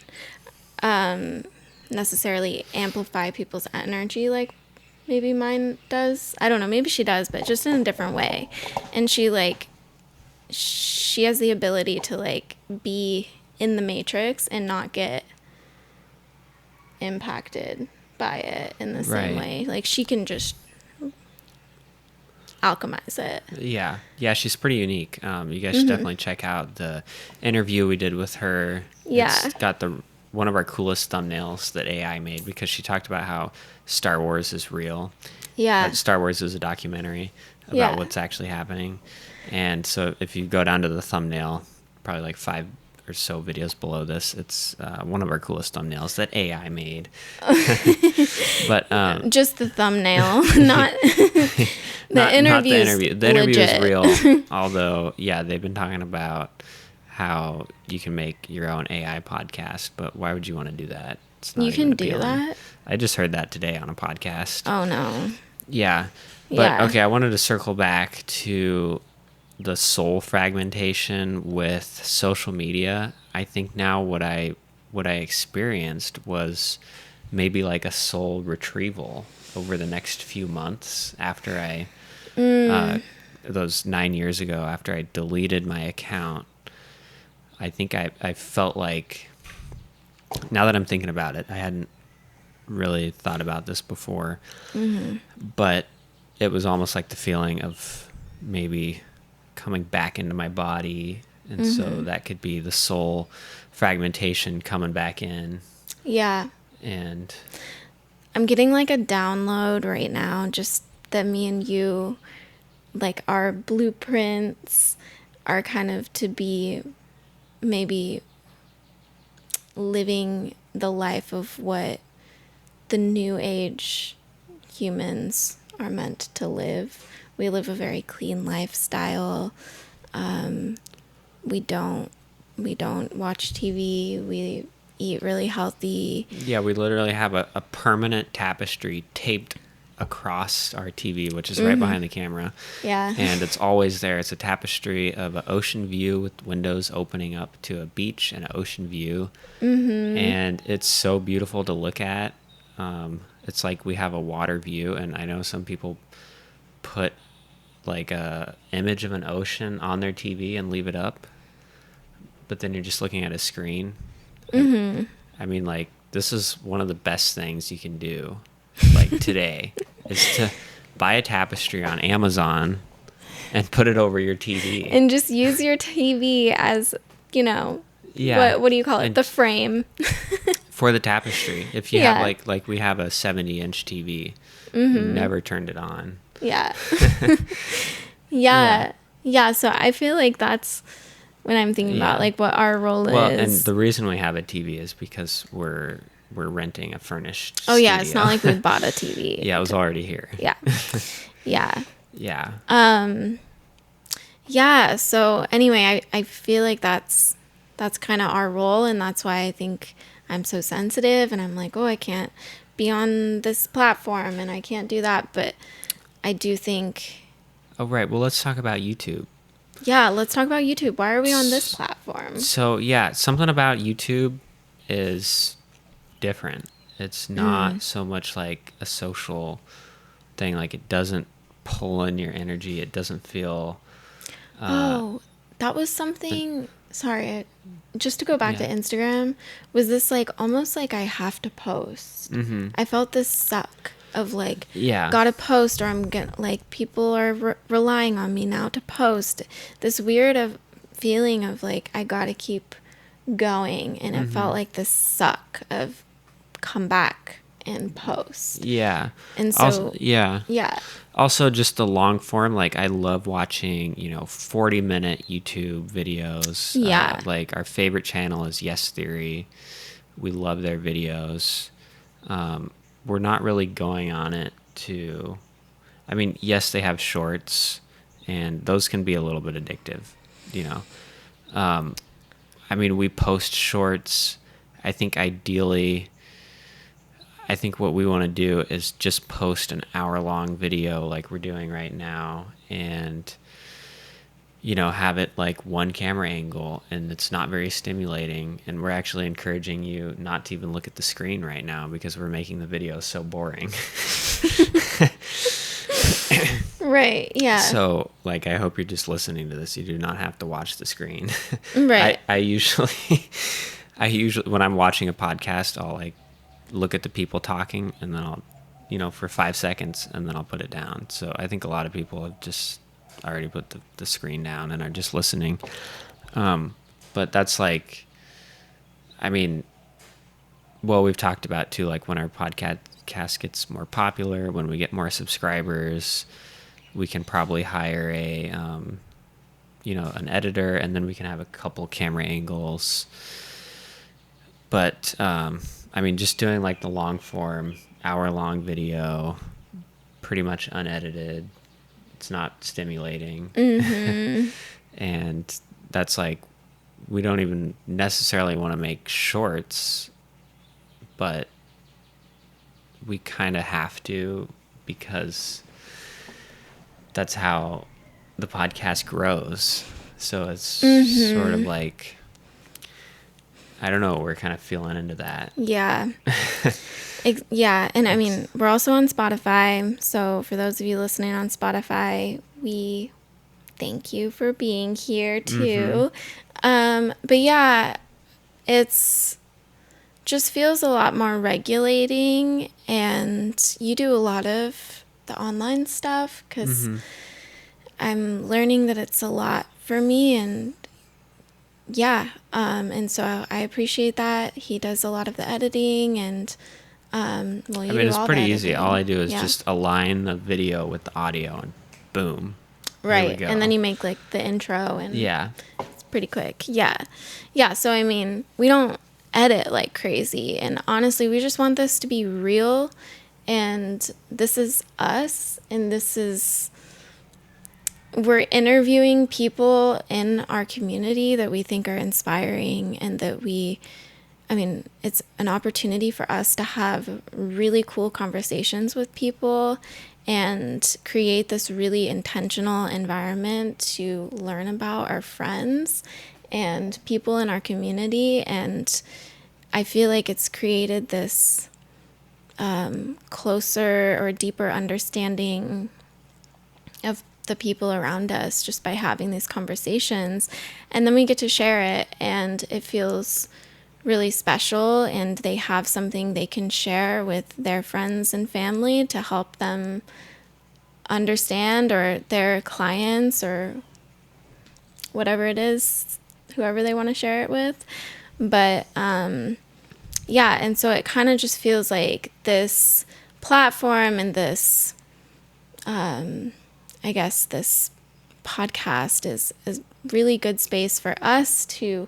necessarily amplify people's energy like maybe mine does. I don't know, maybe she does, but just in a different way. And she has the ability to like be in the matrix and not get impacted by it in the same way. Like she can just alchemize it. Yeah, she's pretty unique. You guys should definitely check out the interview we did with her. Yeah, it's got one of our coolest thumbnails that AI made, because she talked about how Star Wars is real. Yeah, Star Wars is a documentary about what's actually happening. And so if you go down to the thumbnail, probably like 5 or so videos below this, it's one of our coolest thumbnails that AI made. But just the thumbnail, not the interview. The interview is real. Although, yeah, they've been talking about how you can make your own AI podcast, but why would you want to do that? It's not you can do appealing. that? I just heard that today on a podcast. Oh no. Yeah. But okay, I wanted to circle back to the soul fragmentation with social media. I think now what I experienced was maybe like a soul retrieval over the next few months after I those 9 years ago, after I deleted my account. I think I felt like, now that I'm thinking about it, I hadn't really thought about this before, but it was almost like the feeling of maybe coming back into my body, and so that could be the soul fragmentation coming back in. Yeah. And I'm getting like a download right now, just that me and you, like our blueprints are kind of to be maybe living the life of what the new age humans are meant to live. We live a very clean lifestyle. We don't watch TV. We eat really healthy. Yeah, we literally have a permanent tapestry taped across our TV, which is right behind the camera. Yeah. And it's always there. It's a tapestry of an ocean view with windows opening up to a beach and an ocean view. And it's so beautiful to look at. It's like we have a water view, and I know some people put like a image of an ocean on their TV and leave it up, but then you're just looking at a screen. I mean, like, this is one of the best things you can do, like today, is to buy a tapestry on Amazon and put it over your TV. And just use your TV as, you know, what do you call it? And the frame. For the tapestry. If you Yeah. have like we have a 70-inch TV, never turned it on. Yeah. Yeah. Yeah. So I feel like that's when I'm thinking about like what our role Well, is. and the reason we have a TV is because we're renting a furnished Oh yeah, studio. it's not like we bought a TV. Yeah, it was already here. Yeah. Yeah. Yeah. Yeah. So anyway, I feel like that's kind of our role, and that's why I think I'm so sensitive, and I'm like, oh, I can't be on this platform, and I can't do that. But I do think. Oh, right. Well, let's talk about YouTube. Yeah, let's talk about YouTube. Why are we on this platform? So yeah, something about YouTube is different. It's not so much like a social thing. Like it doesn't pull in your energy. It doesn't feel. Oh, that was something. Sorry, just to go back to Yeah. Instagram, was this like almost like I have to post? I felt this suck of like, Yeah. gotta post or I'm gonna, like, people are relying on me now to post. This weird of feeling of like, I gotta keep going. And it felt like this suck of come back and post. Yeah. And so, Also, yeah. yeah. Also, just the long form. Like I love watching, 40-minute YouTube videos. Yeah. Like our favorite channel is Yes Theory. We love their videos. We're not really going on it to. I mean, yes, they have shorts, and those can be a little bit addictive. I mean, we post shorts. I think ideally. I think what we want to do is just post an hour-long video like we're doing right now, and have it like one camera angle, and it's not very stimulating, and we're actually encouraging you not to even look at the screen right now because we're making the video so boring. Right. Yeah. So like I hope you're just listening to this. You do not have to watch the screen. Right. I usually when I'm watching a podcast, I'll like look at the people talking, and then I'll for 5 seconds, and then I'll put it down. So I think a lot of people have just already put the screen down and are just listening. But that's like, I mean, well, we've talked about too, like when our podcast gets more popular, when we get more subscribers, we can probably hire an editor, and then we can have a couple camera angles. But, I mean, just doing like the long form, hour-long video, pretty much unedited. It's not stimulating. And that's like, we don't even necessarily want to make shorts, but we kind of have to because that's how the podcast grows. So it's sort of like, I don't know, we're kind of feeling into that. Yeah. Yeah. And I mean, we're also on Spotify. So for those of you listening on Spotify, we thank you for being here too. But yeah, it's just feels a lot more regulating, and you do a lot of the online stuff because I'm learning that it's a lot for me, and yeah, and so I appreciate that. He does a lot of the editing, and well, you I mean, do it's all pretty the easy. editing. All I do is Yeah. just align the video with the audio, and boom. Right, There we go. and then you make like the intro, and Yeah. it's pretty quick. Yeah, yeah. So I mean, we don't edit like crazy, and honestly, we just want this to be real, and this is us, and this is. We're interviewing people in our community that we think are inspiring, and that it's an opportunity for us to have really cool conversations with people and create this really intentional environment to learn about our friends and people in our community. And I feel like it's created this closer or deeper understanding of the people around us just by having these conversations, and then we get to share it, and it feels really special, and they have something they can share with their friends and family to help them understand, or their clients, or whatever it is, whoever they want to share it with. But yeah, and so it kind of just feels like this platform and this, I guess, this podcast is a really good space for us to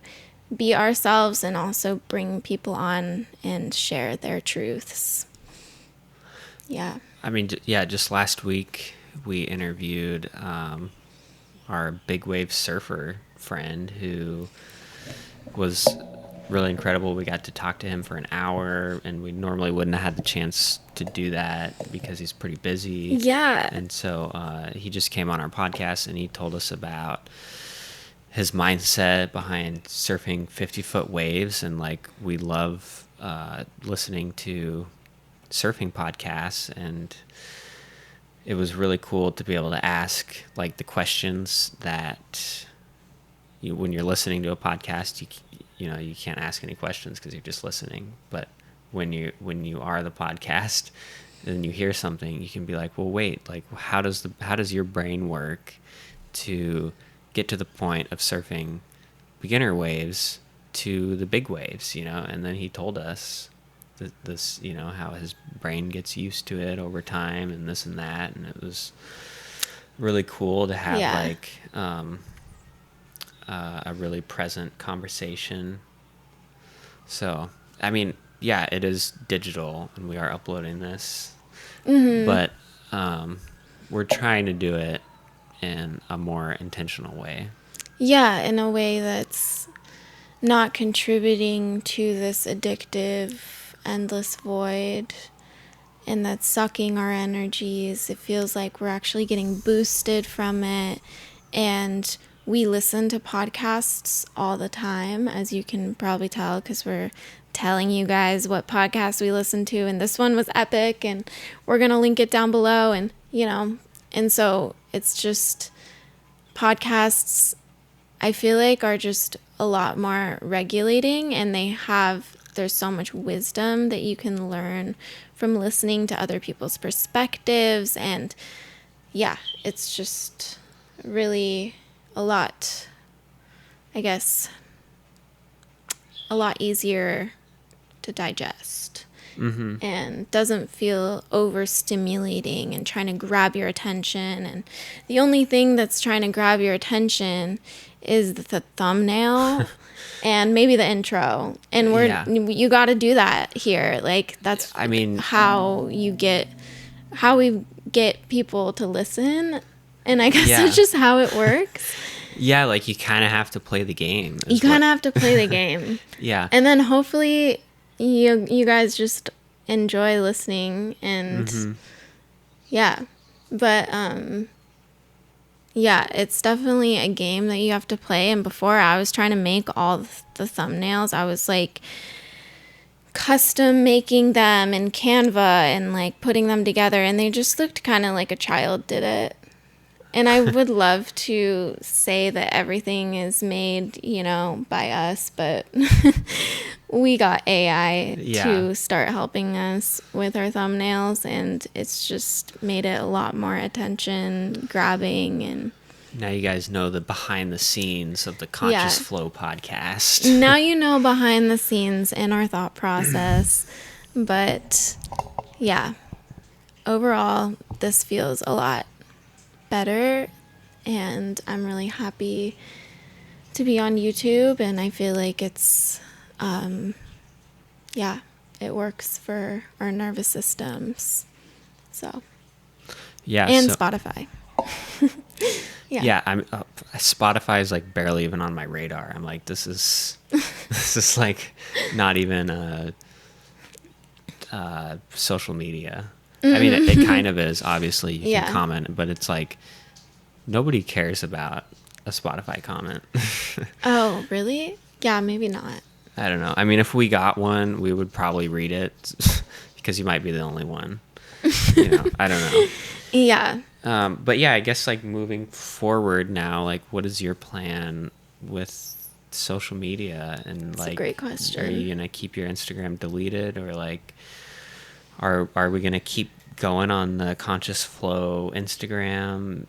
be ourselves and also bring people on and share their truths. Yeah. I mean, yeah, just last week we interviewed our big wave surfer friend who was really incredible. We got to talk to him for an hour, and we normally wouldn't have had the chance to do that because he's pretty busy. Yeah. And so he just came on our podcast and he told us about his mindset behind surfing 50-foot waves. And like, we love listening to surfing podcasts, and it was really cool to be able to ask like the questions that when you're listening to a podcast, you can't ask any questions because you're just listening. But when you are the podcast and you hear something, you can be like, well, wait, like how does your brain work to get to the point of surfing beginner waves to the big waves, And then he told us this, how his brain gets used to it over time and this and that. And it was really cool to have like a really present conversation. So, I mean, yeah, it is digital and we are uploading this, but we're trying to do it in a more intentional way. Yeah, in a way that's not contributing to this addictive, endless void, and that's sucking our energies. It feels like we're actually getting boosted from it. And we listen to podcasts all the time, as you can probably tell, because we're telling you guys what podcasts we listen to. And this one was epic, and we're going to link it down below. And, and so it's just podcasts, I feel like, are just a lot more regulating, and there's so much wisdom that you can learn from listening to other people's perspectives. And yeah, it's just really a lot, I guess, a lot easier to digest. And doesn't feel overstimulating and trying to grab your attention. And the only thing that's trying to grab your attention is the thumbnail and maybe the intro. And you got to do that here. Like, that's how we get people to listen. And I guess that's just how it works. Yeah, like you kind of have to play the game. You kind of have to play the game. Yeah. And then hopefully you guys just enjoy listening, and but it's definitely a game that you have to play. And before, I was trying to make all the thumbnails. I was like custom making them in Canva and like putting them together, and they just looked kind of like a child did it. And I would love to say that everything is made, by us, but we got AI to start helping us with our thumbnails, and it's just made it a lot more attention grabbing. And now you guys know the behind the scenes of the Conscious Flow podcast. Now you know behind the scenes in our thought process. But yeah, overall, this feels a lot better, and I'm really happy to be on YouTube, and I feel like it's it works for our nervous systems. So and Spotify. I'm Spotify is like barely even on my radar. I'm like, this is like not even social media. I mean, it kind of is. Obviously, you can comment, but it's like nobody cares about a Spotify comment. Oh, really? Yeah, maybe not. I don't know. I mean, if we got one, we would probably read it because you might be the only one. I don't know. Yeah. But yeah, I guess like moving forward now, like what is your plan with social media? And That's like, a great question. Are you gonna keep your Instagram deleted, or like, are we gonna keep going on the Conscious Flow Instagram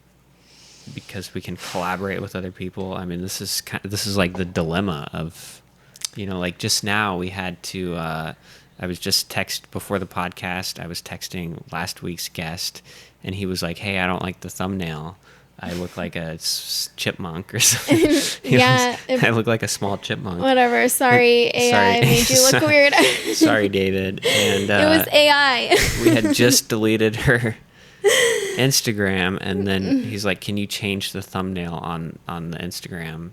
because we can collaborate with other people? I mean, this is like the dilemma of Like just now we had to, I was just before the podcast, I was texting last week's guest, and he was like, "Hey, I don't like the thumbnail. I look like a chipmunk or something." Yeah. I look like a small chipmunk. Whatever. Sorry, AI made you look weird. Sorry, David. And it was AI. we had just deleted her Instagram, and then he's like, "Can you change the thumbnail on the Instagram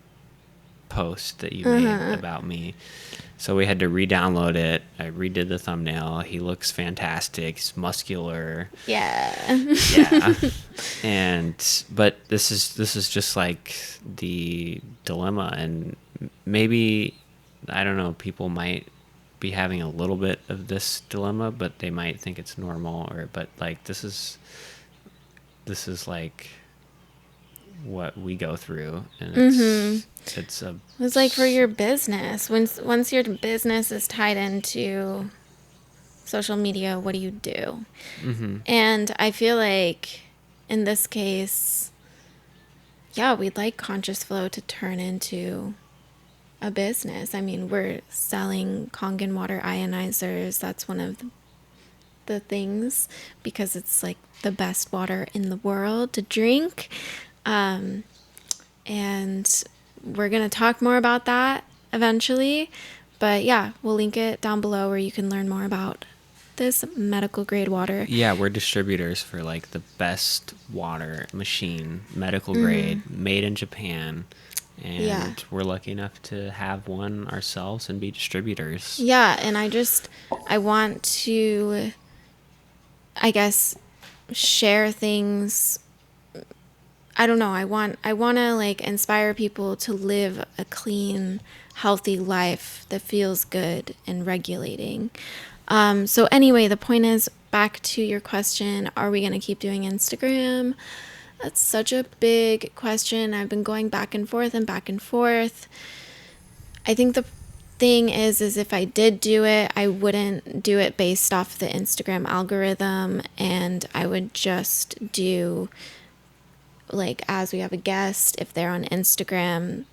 post that you made about me?" So we had to re-download it. I redid the thumbnail. He looks fantastic. He's muscular. Yeah. Yeah. But this is just like the dilemma, and maybe, I don't know, people might be having a little bit of this dilemma, but they might think it's normal, but like this is like what we go through, and it's like for your business. Once your business is tied into social media, what do you do? And I feel like in this case, yeah, we'd like Conscious Flow to turn into a business. I mean, we're selling Kangen Water ionizers. That's one of the things, because it's like the best water in the world to drink. And we're going to talk more about that eventually. But yeah, we'll link it down below where you can learn more about this medical grade water. Yeah, we're distributors for like the best water machine, medical grade, made in Japan. And we're lucky enough to have one ourselves and be distributors. Yeah, and I want to, I guess, share things. I don't know. I want to like inspire people to live a clean, healthy life that feels good and regulating. So anyway, the point is, back to your question, are we going to keep doing Instagram? That's such a big question. I've been going back and forth and back and forth. I think the thing is if I did do it, I wouldn't do it based off the Instagram algorithm, and I would just do, like, as we have a guest, if they're on Instagram.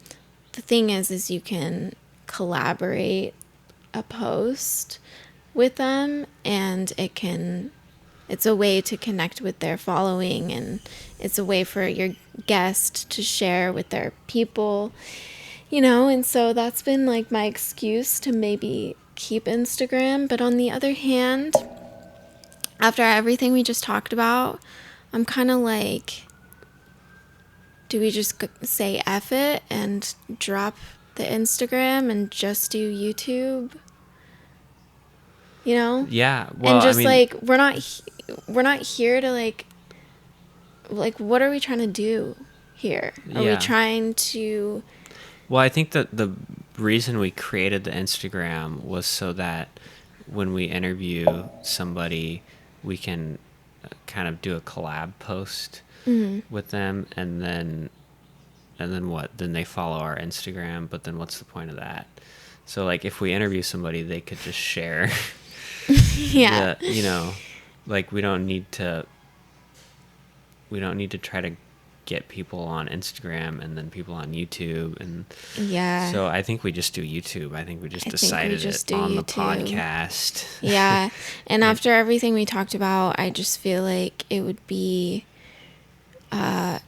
The thing is you can collaborate a post with them, and it's a way to connect with their following, and it's a way for your guest to share with their people, and so that's been like my excuse to maybe keep Instagram. But on the other hand, after everything we just talked about, I'm kind of like, do we just say F it and drop the Instagram and just do YouTube? Yeah. Well, and just, I mean, like, we're not here to like what are we trying to do here? Are we trying to... Well, I think that the reason we created the Instagram was so that when we interview somebody, we can kind of do a collab post with them, and then what? Then they follow our Instagram, but then what's the point of that? So, like, if we interview somebody, they could just share. Yeah. Like, we don't need to try to get people on Instagram and then people on YouTube, and so I think we just do YouTube. I think we just decided it on the podcast. Yeah. And after everything we talked about, I just feel like it would be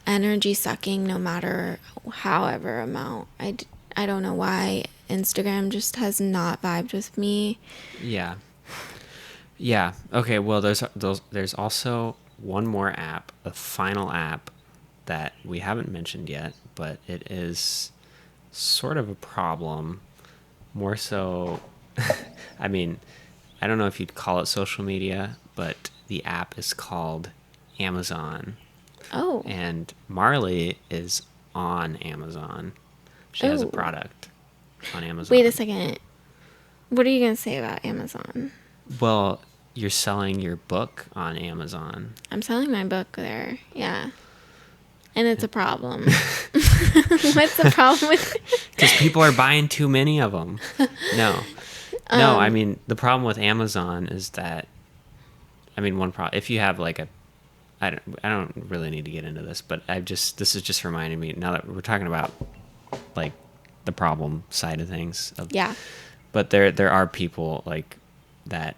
energy sucking no matter however amount. I don't know why Instagram just has not vibed with me. Yeah. Okay, well, there's also one more app, a final app that we haven't mentioned yet, but it is sort of a problem. More so, I mean, I don't know if you'd call it social media, but the app is called Amazon. Oh. And Marley is on Amazon. She has a product on Amazon. Wait a second. What are you going to say about Amazon? Well, you're selling your book on Amazon. I'm selling my book there, yeah. And it's a problem. What's the problem with it? Because people are buying too many of them. No, I mean, the problem with Amazon is that, I mean, one problem, if you have like I don't really need to get into this, but this is just reminding me, now that we're talking about like the problem side of things. Yeah. But there are people like that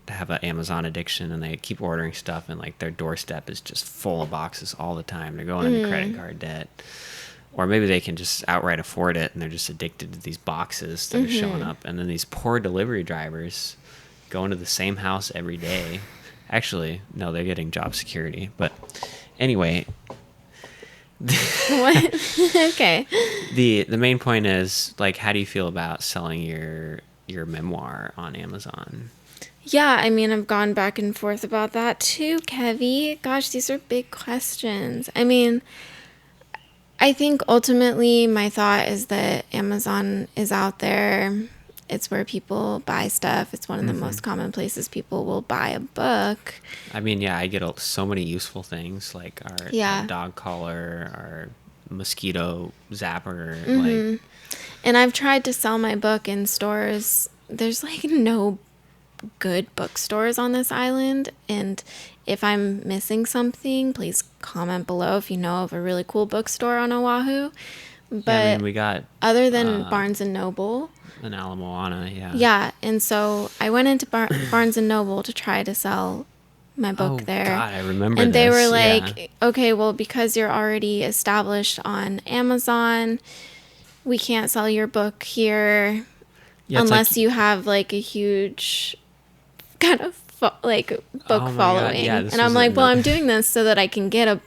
have an Amazon addiction, and they keep ordering stuff, and like their doorstep is just full of boxes all the time. They're going into credit card debt. Or maybe they can just outright afford it, and they're just addicted to these boxes that are showing up. And then these poor delivery drivers go into the same house every day. Actually, no, they're getting job security. But anyway. What? Okay. The main point is, like, how do you feel about selling your memoir on Amazon? Yeah, I mean, I've gone back and forth about that too, Kevy. Gosh, these are big questions. I mean, I think ultimately my thought is that Amazon is out there. It's where people buy stuff. It's one of the most common places people will buy a book. I mean, yeah, I get so many useful things, like our dog collar, our mosquito zapper. Like, And I've tried to sell my book in stores. There's like no good bookstores on this island, and if I'm missing something, please comment below if you know of a really cool bookstore on Oahu. But yeah, I mean, we got other than Barnes and Noble, an Ala Moana, yeah, and so I went into Barnes and Noble to try to sell my book there. God, I remember. And they this. were like, okay, well, because you're already established on Amazon, we can't sell your book here unless you have like a huge kind of book following. Yeah, and I'm like, well, I'm doing this so that I can get a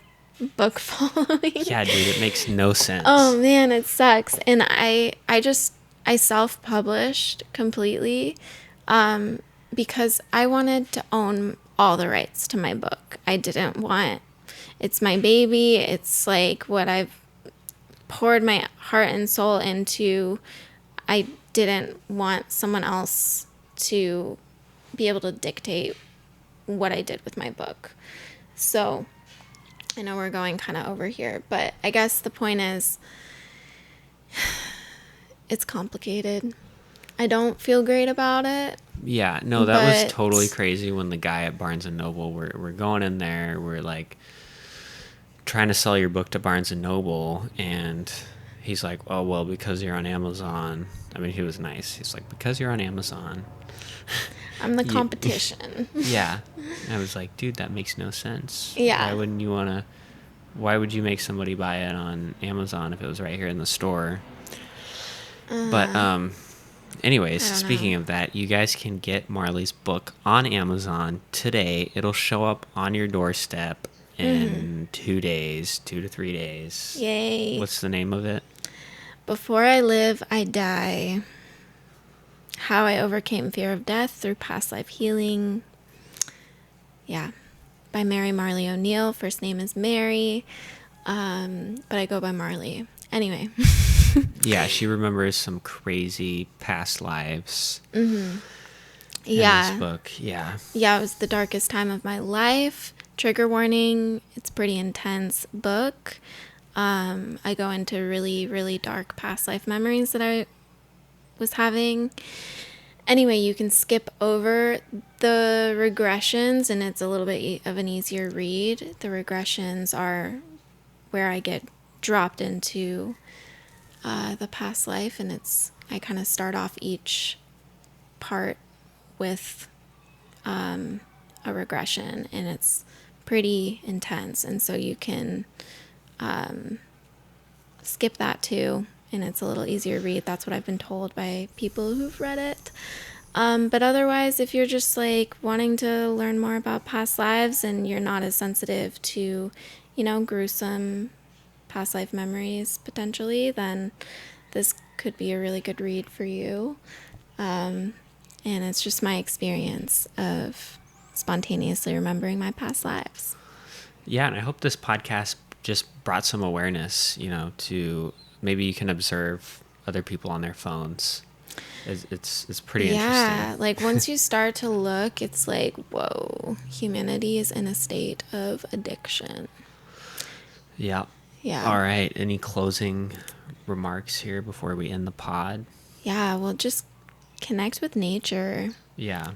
book following. Yeah, dude, it makes no sense. Oh man, it sucks. And I self-published completely because I wanted to own all the rights to my book. I didn't want, it's my baby. It's like what I've poured my heart and soul into. I didn't want someone else to be able to dictate what I did with my book. So I know we're going kind of over here, but I guess the point is it's complicated. I don't feel great about it. Yeah, no, that was totally crazy when the guy at Barnes & Noble, we're going in there, we're like trying to sell your book to Barnes & Noble, and he's like, oh, well, because you're on Amazon. I mean, he was nice. He's like, because you're on Amazon. I'm the competition. Yeah. I was like, dude, that makes no sense. Yeah. Why would you make somebody buy it on Amazon if it was right here in the store? But anyways, speaking of that, you guys can get Marley's book on Amazon today. It'll show up on your doorstep in 2 days, 2 to 3 days. Yay. What's the name of it? Before I Live, I Die. How I Overcame Fear of Death Through Past Life Healing. Yeah. By Mary Marley O'Neill. First name is Mary. But I go by Marley. Anyway. Yeah, she remembers some crazy past lives. Yeah. In this book. Yeah. Yeah, it was the darkest time of my life. Trigger warning. It's a pretty intense book. I go into really, really dark past life memories that I was having. Anyway, you can skip over the regressions, and it's a little bit of an easier read. The regressions are where I get dropped into the past life, and I kind of start off each part with a regression, and it's pretty intense, and so you can skip that too, and it's a little easier read. That's what I've been told by people who've read it. But otherwise, if you're just like wanting to learn more about past lives and you're not as sensitive to, gruesome past life memories potentially, then this could be a really good read for you. And it's just my experience of spontaneously remembering my past lives. Yeah, and I hope this podcast just brought some awareness, to maybe you can observe other people on their phones. It's pretty interesting. Yeah, like once you start to look, it's like, whoa, humanity is in a state of addiction. Yeah. Yeah. All right. Any closing remarks here before we end the pod? Yeah, well, just connect with nature. Yeah.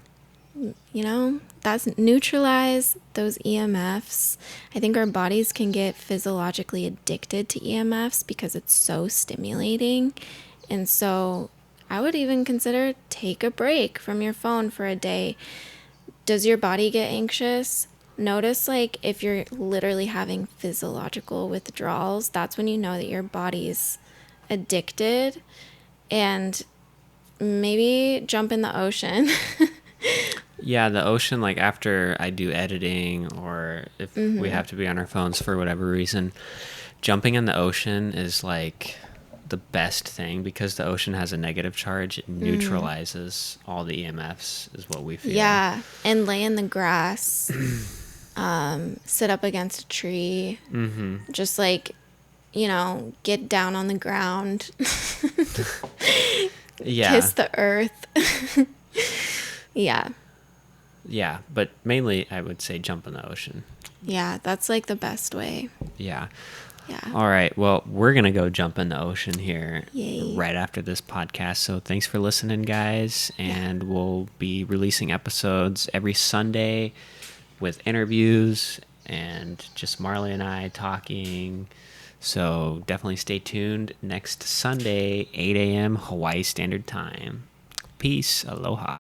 That's neutralize those EMFs. I think our bodies can get physiologically addicted to EMFs because it's so stimulating. And so I would even consider take a break from your phone for a day. Does your body get anxious? Notice like if you're literally having physiological withdrawals, that's when you know that your body's addicted, and maybe jump in the ocean. Yeah, the ocean, like after I do editing or if we have to be on our phones for whatever reason, jumping in the ocean is like the best thing because the ocean has a negative charge. It neutralizes all the EMFs, is what we feel. Yeah, and lay in the grass, sit up against a tree, just like, get down on the ground, Yeah. kiss the earth. Yeah. Yeah, but mainly I would say jump in the ocean. Yeah, that's like the best way. Yeah. Yeah. All right. Well, we're going to go jump in the ocean here Yay. right after this podcast. So thanks for listening, guys. And we'll be releasing episodes every Sunday with interviews and just Marley and I talking. So definitely stay tuned next Sunday, 8 a.m. Hawaii Standard Time. Peace. Aloha.